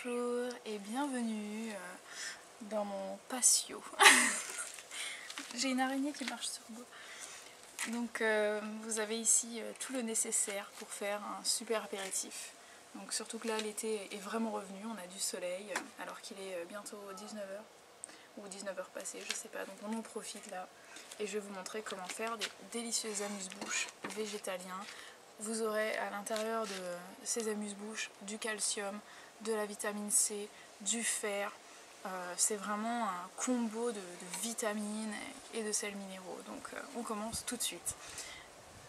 Bonjour et bienvenue dans mon patio. J'ai une araignée qui marche sur moi. Donc vous avez ici tout le nécessaire pour faire un super apéritif. Donc surtout que là l'été est vraiment revenu, on a du soleil alors qu'il est bientôt 19h ou 19h passées, je sais pas. Donc on en profite là et je vais vous montrer comment faire des délicieux amuse-bouches végétaliens. Vous aurez à l'intérieur de ces amuse-bouches du calcium, de la vitamine C, du fer. C'est vraiment un combo de vitamines et de sels minéraux. Donc on commence tout de suite.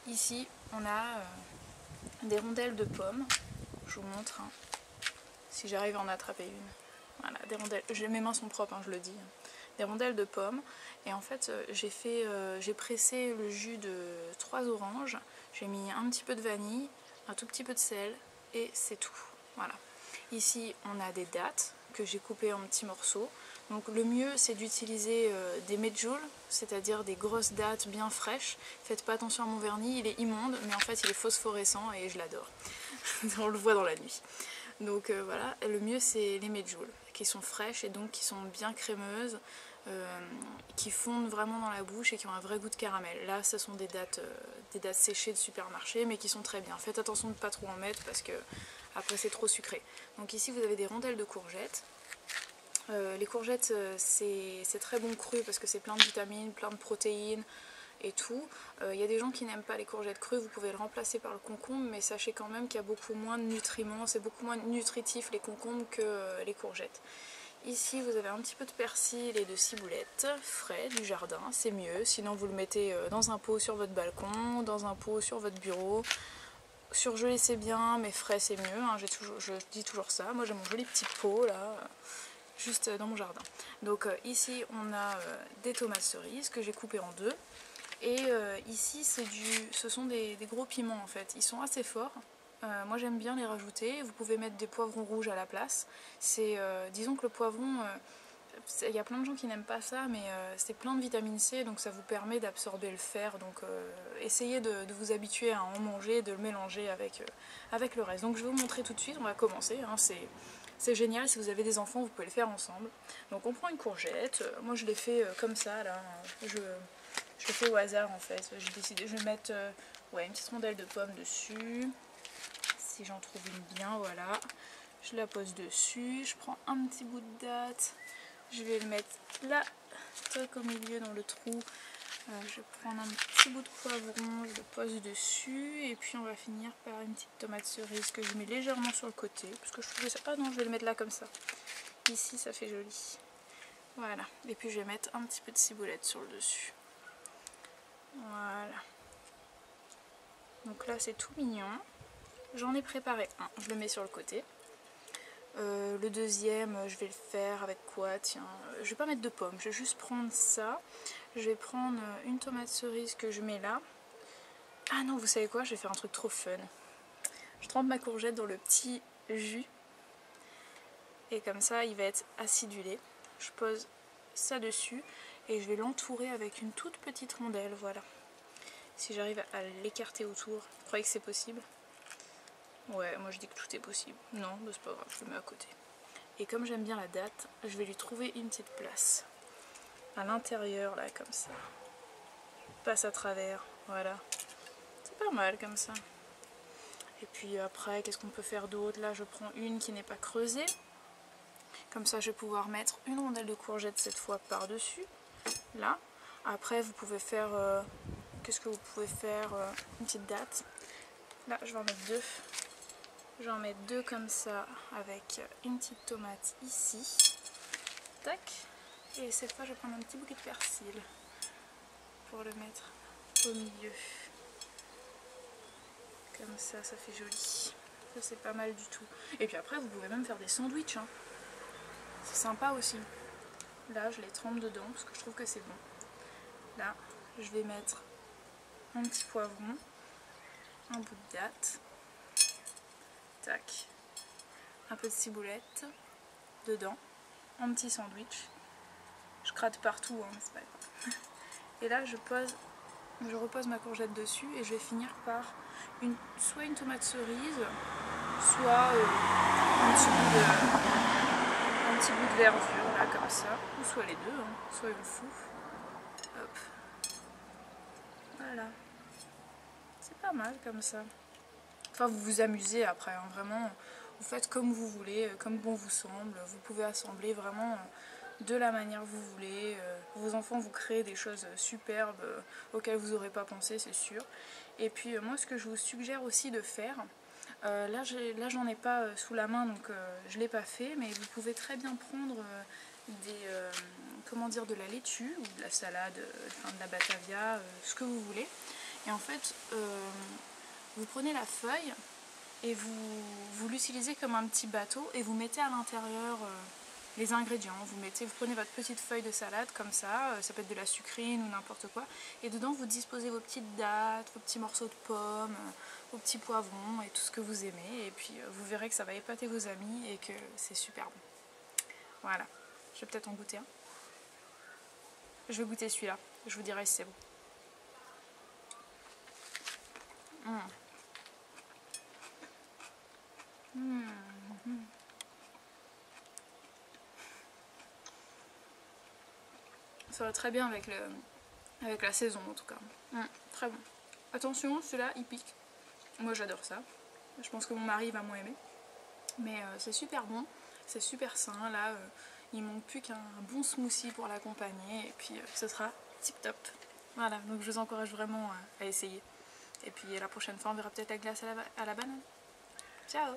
Ici on a des rondelles de pommes. Je vous montre si j'arrive à en attraper une. Voilà, des rondelles. Mes mains sont propres, je le dis. Des rondelles de pommes. Et en fait j'ai pressé le jus de 3 oranges. J'ai mis un petit peu de vanille, un tout petit peu de sel et c'est tout. Voilà. Ici on a des dattes que j'ai coupées en petits morceaux. Donc le mieux c'est d'utiliser des medjool, c'est-à-dire des grosses dattes bien fraîches. Faites pas attention à mon vernis, il est immonde mais en fait il est phosphorescent et je l'adore. On le voit dans la nuit. Donc voilà, le mieux c'est les medjool qui sont fraîches et donc qui sont bien crémeuses, qui fondent vraiment dans la bouche et qui ont un vrai goût de caramel. Là ce sont des dattes séchées de supermarché mais qui sont très bien. Faites attention de ne pas trop en mettre parce que après c'est trop sucré. Donc ici vous avez des rondelles de courgettes. Les courgettes c'est très bon cru parce que c'est plein de vitamines, plein de protéines et tout. Y a des gens qui n'aiment pas les courgettes crues, vous pouvez le remplacer par le concombre, mais sachez quand même qu'il y a beaucoup moins de nutriments, c'est beaucoup moins nutritif les concombres que les courgettes. Ici vous avez un petit peu de persil et de ciboulette frais du jardin, c'est mieux, sinon vous le mettez dans un pot sur votre balcon, dans un pot sur votre bureau. Surgelé c'est bien, mais frais c'est mieux, hein. Je dis toujours ça. Moi j'ai mon joli petit pot là, juste dans mon jardin. Donc ici on a des tomates cerises que j'ai coupées en deux. Et ici ce sont des gros piments en fait, ils sont assez forts. Moi j'aime bien les rajouter, vous pouvez mettre des poivrons rouges à la place. Disons que le poivron, il y a plein de gens qui n'aiment pas ça, mais c'est plein de vitamine C, donc ça vous permet d'absorber le fer. Donc essayez de vous habituer à en manger, de le mélanger avec le reste. Donc je vais vous montrer tout de suite, on va commencer, hein. C'est génial, si vous avez des enfants vous pouvez le faire ensemble. Donc on prend une courgette, moi je l'ai fait comme ça là, je le fais au hasard en fait. J'ai décidé, je vais mettre une petite rondelle de pomme dessus. Si j'en trouve une bien, voilà. Je la pose dessus. Je prends un petit bout de date. Je vais le mettre là, toc au milieu dans le trou. Je vais prendre un petit bout de poivron, je le pose dessus. Et puis on va finir par une petite tomate cerise que je mets légèrement sur le côté. Parce que je trouvais ça... Ah non, je vais le mettre là comme ça. Ici, ça fait joli. Voilà. Et puis je vais mettre un petit peu de ciboulette sur le dessus. Voilà. Donc là c'est tout mignon. J'en ai préparé un, je le mets sur le côté. Le deuxième je vais le faire avec quoi? Tiens, je vais pas mettre de pommes, je vais juste prendre ça. Je vais prendre une tomate cerise que je mets là. Ah non, vous savez quoi? Je vais faire un truc trop fun. Je trempe ma courgette dans le petit jus. Et comme ça il va être acidulé. Je pose ça dessus. Et je vais l'entourer avec une toute petite rondelle, voilà. Si j'arrive à l'écarter autour, vous croyez que c'est possible? Ouais, moi je dis que tout est possible. Non, bah c'est pas grave, je le mets à côté. Et comme j'aime bien la date, je vais lui trouver une petite place. À l'intérieur, là, comme ça. Passe à travers, voilà. C'est pas mal comme ça. Et puis après, qu'est-ce qu'on peut faire d'autre? Là, je prends une qui n'est pas creusée. Comme ça, je vais pouvoir mettre une rondelle de courgette cette fois par-dessus. Là. Après vous pouvez faire qu'est-ce que vous pouvez faire, une petite date. Là je vais en mettre deux. Je vais en mettre deux comme ça avec une petite tomate ici. Tac. Et cette fois je vais prendre un petit bouquet de persil pour le mettre au milieu. Comme ça, ça fait joli. Ça c'est pas mal du tout. Et puis après vous pouvez même faire des sandwichs, hein. C'est sympa aussi. Là je les trempe dedans parce que je trouve que c'est bon. Là je vais mettre un petit poivron, un bout de date, tac, un peu de ciboulette dedans, un petit sandwich. Je gratte partout, hein, mais c'est pas grave. Et là je repose ma courgette dessus et je vais finir par soit une tomate cerise, soit un petit bout petit bout de verdure là comme ça, ou soit les deux, hein, soyons fous. Hop. Voilà. C'est pas mal comme ça. Enfin, vous vous amusez après, hein, vraiment. Vous faites comme vous voulez, comme bon vous semble. Vous pouvez assembler vraiment de la manière que vous voulez. Vos enfants vous créent des choses superbes auxquelles vous n'aurez pas pensé, c'est sûr. Et puis moi, ce que je vous suggère aussi de faire, là j'en ai pas sous la main, donc je ne l'ai pas fait, mais vous pouvez très bien prendre comment dire, de la laitue ou de la salade, de la batavia, ce que vous voulez. Et en fait, vous prenez la feuille et vous l'utilisez comme un petit bateau et vous mettez à l'intérieur les ingrédients. Vous prenez votre petite feuille de salade comme ça peut être de la sucrine ou n'importe quoi, et dedans vous disposez vos petites dattes, vos petits morceaux de pommes, vos petits poivrons et tout ce que vous aimez, et puis vous verrez que ça va épater vos amis et que c'est super bon. Voilà, je vais peut-être en goûter un. Je vais goûter celui-là, je vous dirai si c'est bon. Ça va très bien avec la saison en tout cas. Très bon. Attention, celui-là il pique. Moi j'adore ça. Je pense que mon mari va moins aimer. Mais c'est super bon, c'est super sain. Là, il manque plus qu'un bon smoothie pour l'accompagner. Et puis ce sera tip top. Voilà, donc je vous encourage vraiment à essayer. Et puis la prochaine fois, on verra peut-être la glace à la banane. Ciao!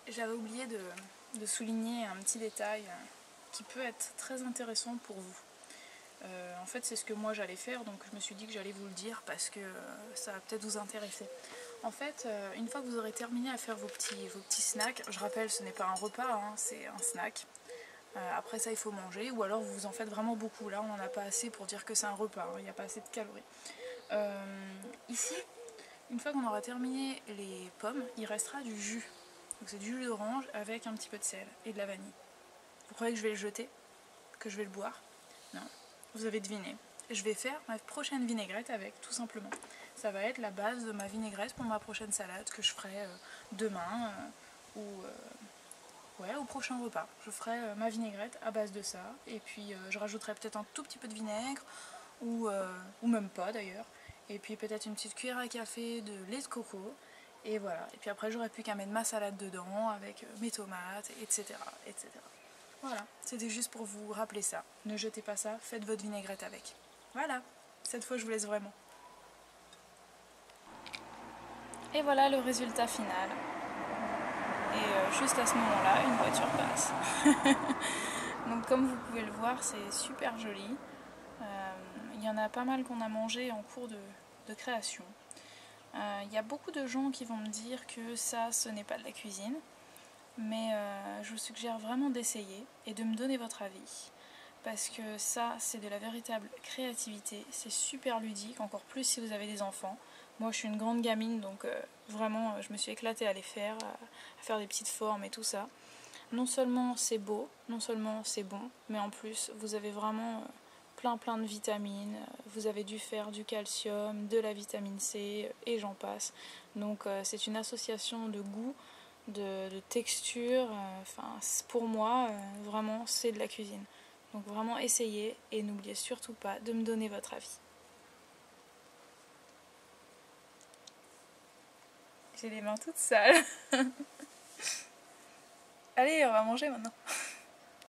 J'avais oublié de souligner un petit détail qui peut être très intéressant pour vous. En fait, c'est ce que moi j'allais faire, donc je me suis dit que j'allais vous le dire parce que ça va peut-être vous intéresser. En fait, une fois que vous aurez terminé à faire vos petits snacks, je rappelle, ce n'est pas un repas, hein, c'est un snack. Après ça, il faut manger, ou alors vous en faites vraiment beaucoup. Là, on n'en a pas assez pour dire que c'est un repas, hein, il n'y a pas assez de calories. Ici, une fois qu'on aura terminé les pommes, il restera du jus. Donc c'est du jus d'orange avec un petit peu de sel et de la vanille. Vous croyez que je vais le jeter? Que je vais le boire? Non, vous avez deviné. Je vais faire ma prochaine vinaigrette avec, tout simplement. Ça va être la base de ma vinaigrette pour ma prochaine salade que je ferai demain ou au prochain repas. Je ferai ma vinaigrette à base de ça, et puis je rajouterai peut-être un tout petit peu de vinaigre ou même pas d'ailleurs. Et puis peut-être une petite cuillère à café de lait de coco. Et voilà. Et puis après, j'aurais plus qu'à mettre ma salade dedans avec mes tomates, etc., etc. Voilà, c'était juste pour vous rappeler ça. Ne jetez pas ça, faites votre vinaigrette avec. Voilà, cette fois je vous laisse vraiment. Et voilà le résultat final. Et juste à ce moment-là, une voiture passe. Donc comme vous pouvez le voir, c'est super joli. Il y en a pas mal qu'on a mangé en cours de création. Il y a beaucoup de gens qui vont me dire que ça, ce n'est pas de la cuisine. Mais je vous suggère vraiment d'essayer et de me donner votre avis. Parce que ça, c'est de la véritable créativité. C'est super ludique, encore plus si vous avez des enfants. Moi, je suis une grande gamine, donc vraiment, je me suis éclatée à les faire, à faire des petites formes et tout ça. Non seulement c'est beau, non seulement c'est bon, mais en plus, vous avez vraiment plein de vitamines. Vous avez du fer, du calcium, de la vitamine C, et j'en passe. Donc, c'est une association de goût, de texture. Pour moi, vraiment, c'est de la cuisine. Donc vraiment essayez et n'oubliez surtout pas de me donner votre avis. J'ai les mains toutes sales. Allez, on va manger maintenant.